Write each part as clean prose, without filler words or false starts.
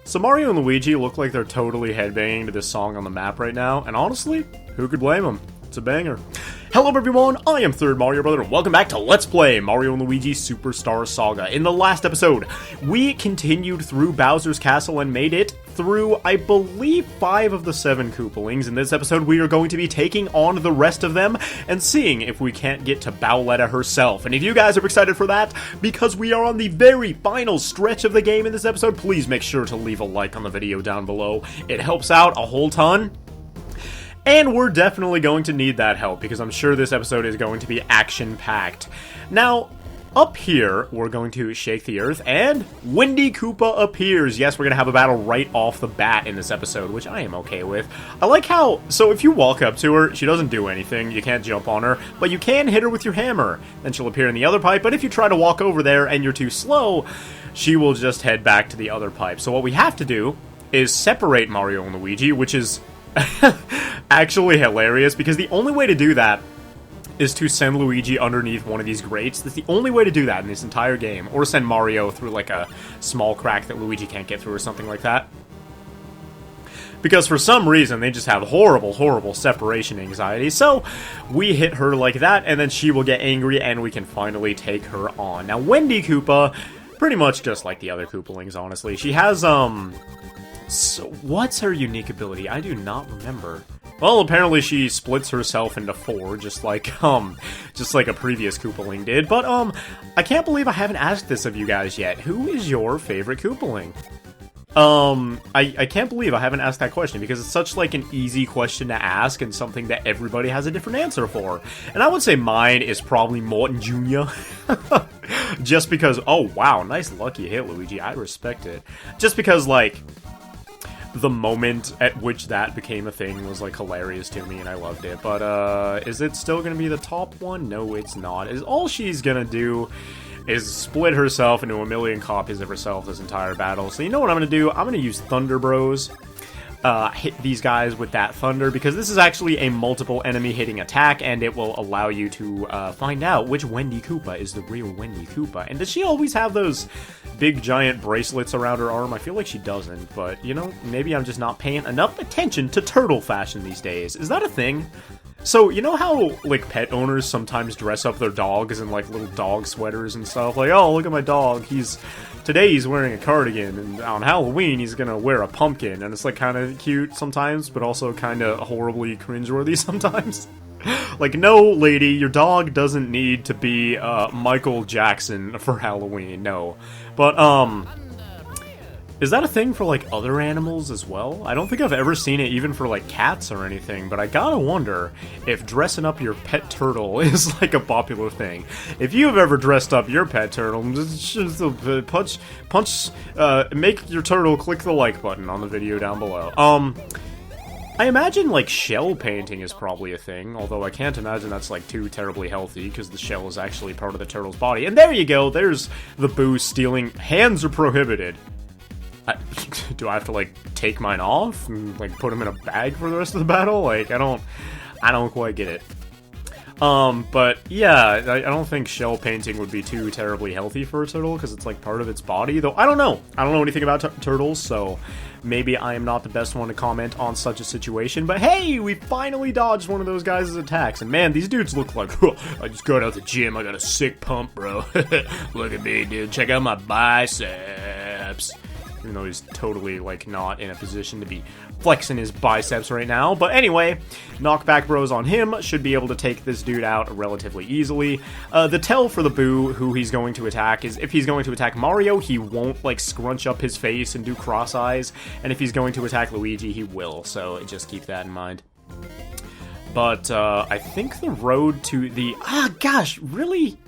So Mario and Luigi look like they're totally headbanging to this song on the map right now, and honestly, who could blame them? It's a banger. Hello everyone, I am Third Mario Brother, and welcome back to Let's Play Mario & Luigi Superstar Saga. In the last episode, we continued through Bowser's Castle and made it through, I believe, 5 of the 7 Koopalings. In this episode, we are going to be taking on the rest of them and seeing if we can't get to Bowletta herself. And if you guys are excited for that, because we are on the very final stretch of the game in this episode, please make sure to leave a like on the video down below. It helps out a whole ton. And we're definitely going to need that help, because I'm sure this episode is going to be action-packed. Now, up here, we're going to shake the earth, and Wendy Koopa appears. Yes, we're going to have a battle right off the bat in this episode, which I am okay with. I like how, so if you walk up to her, she doesn't do anything, you can't jump on her, but you can hit her with your hammer. Then she'll appear in the other pipe, but if you try to walk over there and you're too slow, she will just head back to the other pipe. So what we have to do is separate Mario and Luigi, which is actually hilarious, because the only way to do that is to send Luigi underneath one of these grates. That's the only way to do that in this entire game. Or send Mario through like a small crack that Luigi can't get through or something like that. Because for some reason, they just have horrible, horrible separation anxiety. So, we hit her like that, and then she will get angry, and we can finally take her on. Now, Wendy Koopa, pretty much just like the other Koopalings, honestly. She has, so, what's her unique ability? I do not remember. Well, apparently she splits herself into 4, just like a previous Koopaling did. But, I can't believe I haven't asked this of you guys yet. Who is your favorite Koopaling? I can't believe I haven't asked that question, because it's such, like, an easy question to ask, and something that everybody has a different answer for. And I would say mine is probably Morton Jr. Just because, oh, wow, nice lucky hit, Luigi. I respect it. Just because, like, the moment at which that became a thing was, like, hilarious to me, and I loved it. But, is it still gonna be the top one? No, it's not. All she's gonna do is split herself into a million copies of herself this entire battle. So you know what I'm gonna do? I'm gonna use Thunder Bros. Hit these guys with that thunder, because this is actually a multiple enemy hitting attack, and it will allow you to find out which Wendy Koopa is the real Wendy Koopa. And does she always have those big giant bracelets around her arm? I feel like she doesn't, but you know, maybe I'm just not paying enough attention to turtle fashion these days. Is that a thing? So, you know how, like, pet owners sometimes dress up their dogs in, like, little dog sweaters and stuff? Like, oh, look at my dog, today he's wearing a cardigan, and on Halloween he's gonna wear a pumpkin, and it's, like, kind of cute sometimes, but also kind of horribly cringeworthy sometimes. Like, no, lady, your dog doesn't need to be, Michael Jackson for Halloween, no. But, is that a thing for, like, other animals as well? I don't think I've ever seen it even for, like, cats or anything, but I gotta wonder if dressing up your pet turtle is, like, a popular thing. If you've ever dressed up your pet turtle, just make your turtle click the like button on the video down below. I imagine, like, shell painting is probably a thing, although I can't imagine that's, like, too terribly healthy, because the shell is actually part of the turtle's body. And there you go, there's the boo stealing. Hands are prohibited. Do I have to, like, take mine off and, like, put them in a bag for the rest of the battle? Like, I don't quite get it. But yeah, I don't think shell painting would be too terribly healthy for a turtle, because it's, like, part of its body, though I don't know. I don't know anything about turtles, so maybe I am not the best one to comment on such a situation, but hey, we finally dodged one of those guys' attacks, and man, these dudes look like, I just got out the gym, I got a sick pump, bro. Look at me, dude, check out my biceps. Even though he's totally, like, not in a position to be flexing his biceps right now. But anyway, knockback bros on him should be able to take this dude out relatively easily. The tell for the boo who he's going to attack is if he's going to attack Mario, he won't, like, scrunch up his face and do cross eyes. And if he's going to attack Luigi, he will. So just keep that in mind. But I think the road to the... Ah, gosh, really?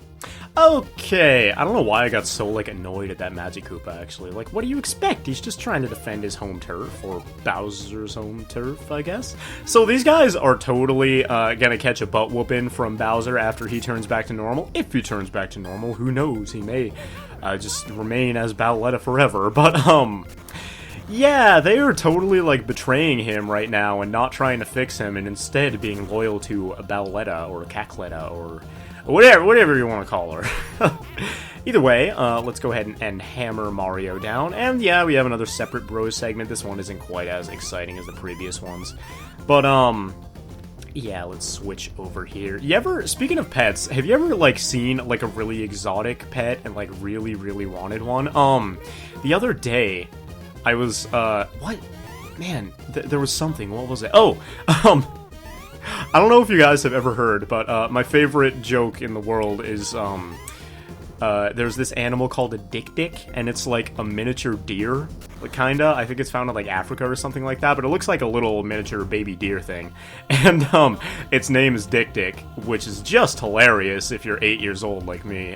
Okay, I don't know why I got so, like, annoyed at that Magic Koopa, actually. Like, what do you expect? He's just trying to defend his home turf, or Bowser's home turf, I guess. So these guys are totally gonna catch a butt whooping from Bowser after he turns back to normal. If he turns back to normal, who knows? He may just remain as Bowletta forever, but, yeah, they are totally, like, betraying him right now and not trying to fix him, and instead being loyal to Bowletta or Cackletta or whatever you want to call her. Either way, let's go ahead and hammer Mario down. And yeah, we have another separate bros segment. This one isn't quite as exciting as the previous ones. But, yeah, let's switch over here. Speaking of pets, have you ever, like, seen, like, a really exotic pet and, like, really, really wanted one? The other day, I was, what? Man, there was something. What was it? Oh, I don't know if you guys have ever heard, but, my favorite joke in the world is, there's this animal called a dik-dik, and it's like a miniature deer, like, kinda. I think it's found in, like, Africa or something like that, but it looks like a little miniature baby deer thing. And, its name is Dik-Dik, which is just hilarious if you're 8 years old like me.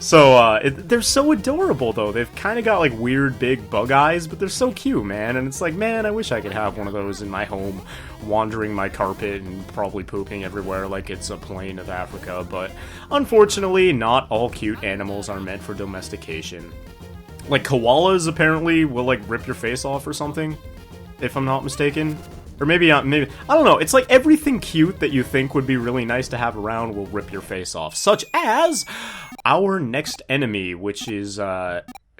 So, they're so adorable, though. They've kind of got, like, weird big bug eyes, but they're so cute, man. And it's like, man, I wish I could have one of those in my home, wandering my carpet and probably pooping everywhere like it's a plain of Africa. But, unfortunately, not all cute animals are meant for domestication. Like, koalas, apparently, will, like, rip your face off or something, if I'm not mistaken. Or maybe, I don't know, it's like everything cute that you think would be really nice to have around will rip your face off. Such as our next enemy, which is,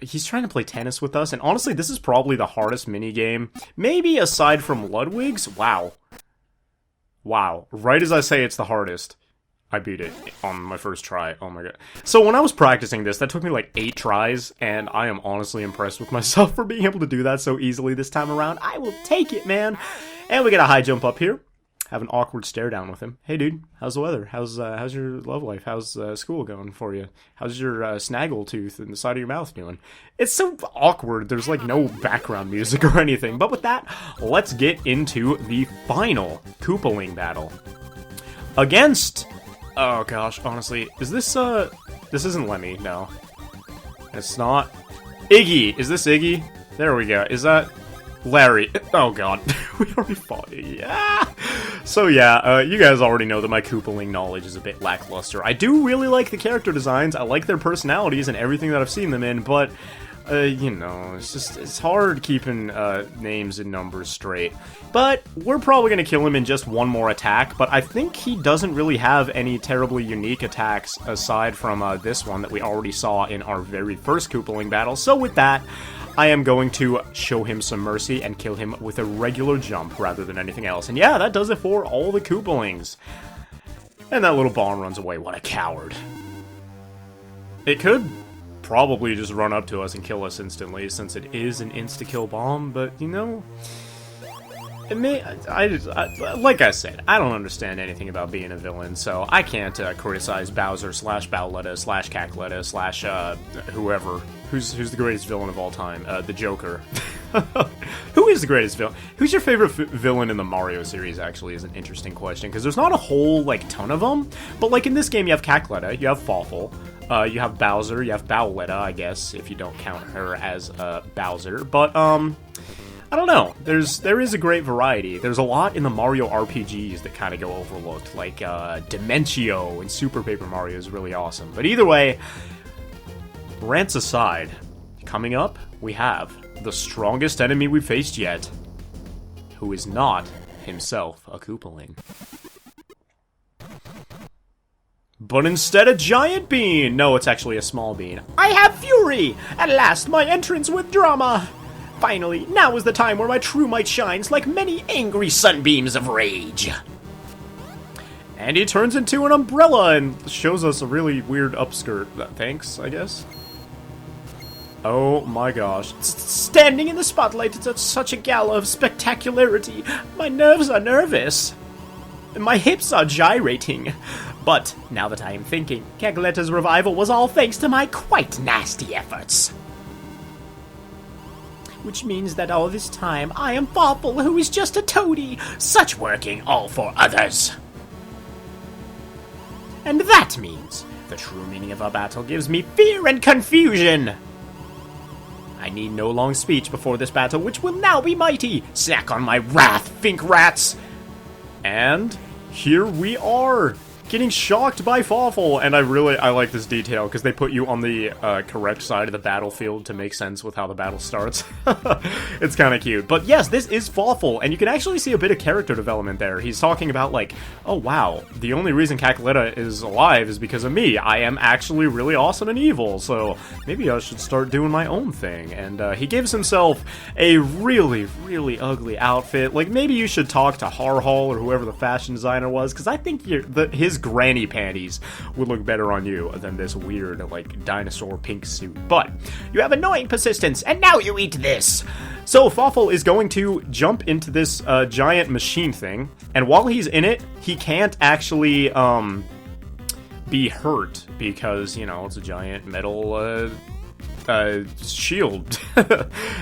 he's trying to play tennis with us, and honestly, this is probably the hardest minigame, maybe aside from Ludwig's. Wow. Wow. Right as I say it's the hardest, I beat it on my first try. Oh my god. So when I was practicing this, that took me like 8 tries, and I am honestly impressed with myself for being able to do that so easily this time around. I will take it, man. And we get a high jump up here. Have an awkward stare down with him. Hey, dude, how's the weather? How's your love life? How's school going for you? How's your snaggle tooth in the side of your mouth doing? It's so awkward. There's like no background music or anything. But with that, let's get into the final Koopaling battle against. Oh gosh, honestly, is this this isn't Lemmy? No, it's not. Iggy, is this Iggy? There we go. Is that Larry? Oh god, we already fought Iggy. Ah! So yeah, you guys already know that my Koopaling knowledge is a bit lackluster. I do really like the character designs, I like their personalities and everything that I've seen them in, but, you know, it's hard keeping, names and numbers straight. But we're probably gonna kill him in just one more attack, but I think he doesn't really have any terribly unique attacks aside from, this one that we already saw in our very first Koopaling battle. So with that, I am going to show him some mercy and kill him with a regular jump rather than anything else. And yeah, that does it for all the Koopalings. And that little bomb runs away. What a coward. It could probably just run up to us and kill us instantly since it is an insta-kill bomb, but, you know, it may, like I said, I don't understand anything about being a villain, so I can't criticize Bowser slash Bowletta slash Cackletta slash whoever. Who's the greatest villain of all time? The Joker. Who is the greatest villain? Who's your favorite villain in the Mario series, actually, is an interesting question, because there's not a whole, like, ton of them, but, like, in this game, you have Cackletta, you have Fawful, you have Bowser, you have Bowletta, I guess, if you don't count her as Bowser, but, I don't know. There is a great variety. There's a lot in the Mario RPGs that kind of go overlooked, like Dimentio and Super Paper Mario is really awesome. But either way, rants aside, coming up, we have the strongest enemy we've faced yet, who is not himself a Koopaling, but instead a giant bean. No, it's actually a small bean. I have fury! At last, my entrance with drama! Finally, now is the time where my true might shines like many angry sunbeams of rage. And he turns into an umbrella and shows us a really weird upskirt. Thanks, I guess. Oh my gosh. Standing in the spotlight, it's such a gala of spectacularity. My nerves are nervous. My hips are gyrating. But, now that I am thinking, Caggletta's revival was all thanks to my quite nasty efforts. Which means that all this time, I am Fawful, who is just a toady, such working all for others. And that means the true meaning of our battle gives me fear and confusion. I need no long speech before this battle, which will now be mighty. Snack on my wrath, Fink Rats. And here we are. getting shocked by Fawful, and I like this detail because they put you on the correct side of the battlefield to make sense with how the battle starts. It's kind of cute. But yes, this is Fawful, and you can actually see a bit of character development there. He's talking about like, oh wow, the only reason Kakaletta is alive is because of me. I am actually really awesome and evil, so maybe I should start doing my own thing. And he gives himself a really, really ugly outfit. Like, maybe you should talk to Harhal or whoever the fashion designer was, because I think his granny panties would look better on you than this weird, like, dinosaur pink suit. But you have annoying persistence, and now you eat this! So Fawful is going to jump into this giant machine thing, and while he's in it, he can't actually be hurt, because, you know, it's a giant metal shield.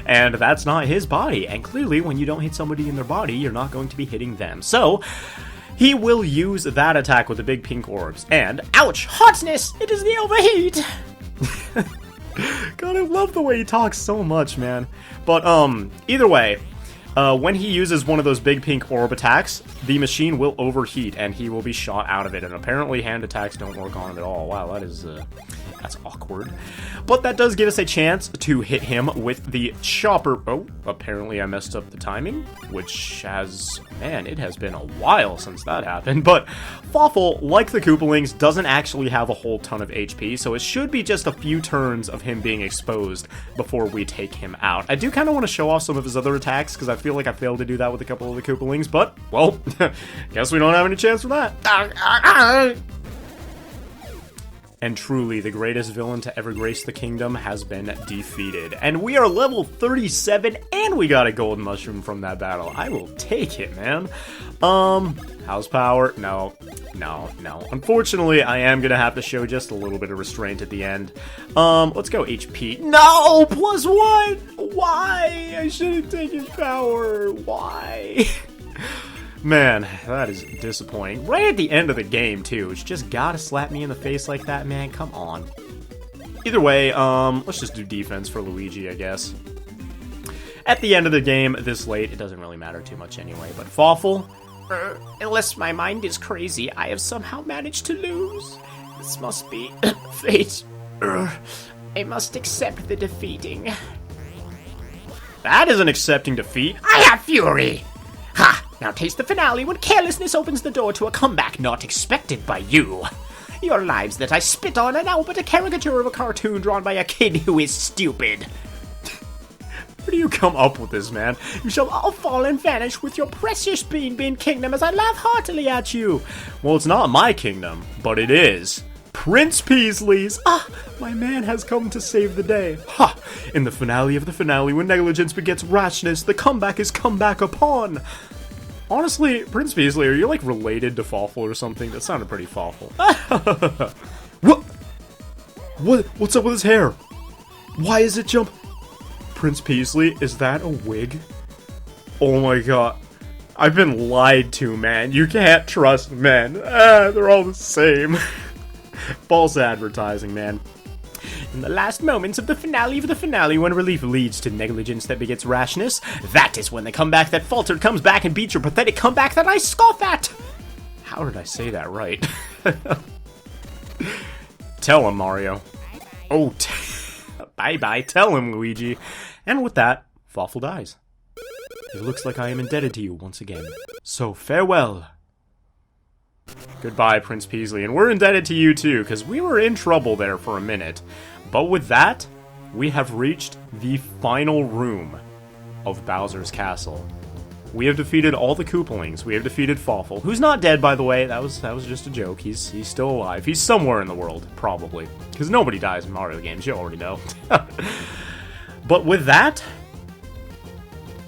And that's not his body, and clearly when you don't hit somebody in their body, you're not going to be hitting them. So he will use that attack with the big pink orbs, and ouch! Hotness! It is the overheat! God, I love the way he talks so much, man. But, either way, when he uses one of those big pink orb attacks, the machine will overheat, and he will be shot out of it, and apparently hand attacks don't work on it at all. Wow, that is, that's awkward. But that does give us a chance to hit him with the chopper. Oh, apparently I messed up the timing, which has, man, it has been a while since that happened. But Fawful, like the Koopalings, doesn't actually have a whole ton of HP, so it should be just a few turns of him being exposed before we take him out. I do kind of want to show off some of his other attacks, because I feel like I failed to do that with a couple of the Koopalings, but, well, guess we don't have any chance for that. And truly, the greatest villain to ever grace the kingdom has been defeated. And we are level 37, and we got a golden mushroom from that battle. I will take it, man. House power? No. Unfortunately, I am gonna have to show just a little bit of restraint at the end. Let's go HP. No! +1! Why? I should have taken power. Why? Man, that is disappointing. Right at the end of the game, too. It's just gotta slap me in the face like that, man. Come on. Either way, let's just do defense for Luigi, I guess. At the end of the game, this late, it doesn't really matter too much anyway. But Fawful, unless my mind is crazy, I have somehow managed to lose. This must be fate. I must accept the defeating. That isn't accepting defeat. I have fury! Ha! Now taste the finale when carelessness opens the door to a comeback not expected by you. Your lives that I spit on are now but a caricature of a cartoon drawn by a kid who is stupid. Where do you come up with this, man? You shall all fall and vanish with your precious Beanbean Kingdom as I laugh heartily at you. Well, it's not my kingdom, but it is Prince Peasley's. Ah, my man has come to save the day. Ha! In the finale of the finale, when negligence begets rashness, the comeback is come back upon. Honestly, Prince Peasley, are you, like, related to Fawful or something? That sounded pretty Fawful. What's up with his hair? Why is it jump? Prince Peasley, is that a wig? Oh my god. I've been lied to, man. You can't trust men. They're all the same. False advertising, man. In the last moments of the finale, when relief leads to negligence that begets rashness, that is when the comeback that faltered comes back and beats your pathetic comeback that I scoff at! How did I say that right? Tell him, Mario. Oh, bye-bye, tell him, Luigi. And with that, Fawful dies. It looks like I am indebted to you once again. So farewell. Goodbye, Prince Peasley, and we're indebted to you too, because we were in trouble there for a minute. But with that, we have reached the final room of Bowser's Castle. We have defeated all the Koopalings. We have defeated Fawful, who's not dead, by the way. That was just a joke. He's still alive. He's somewhere in the world, probably, because nobody dies in Mario games. You already know. But with that,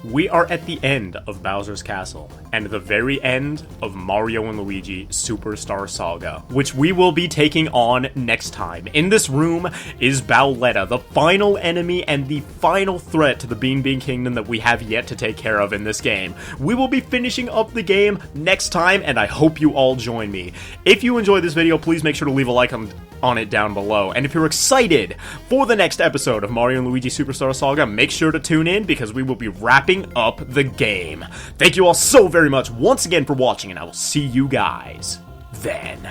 we are at the end of Bowser's Castle, and the very end of Mario and Luigi Superstar Saga, which we will be taking on next time. In this room is Bowletta, the final enemy and the final threat to the Beanbean Kingdom that we have yet to take care of in this game. We will be finishing up the game next time, and I hope you all join me. If you enjoyed this video, please make sure to leave a like on it down below. And if you're excited for the next episode of Mario and Luigi Superstar Saga, make sure to tune in because we will be wrapping up the game. Thank you all so very much once again for watching, and I will see you guys then.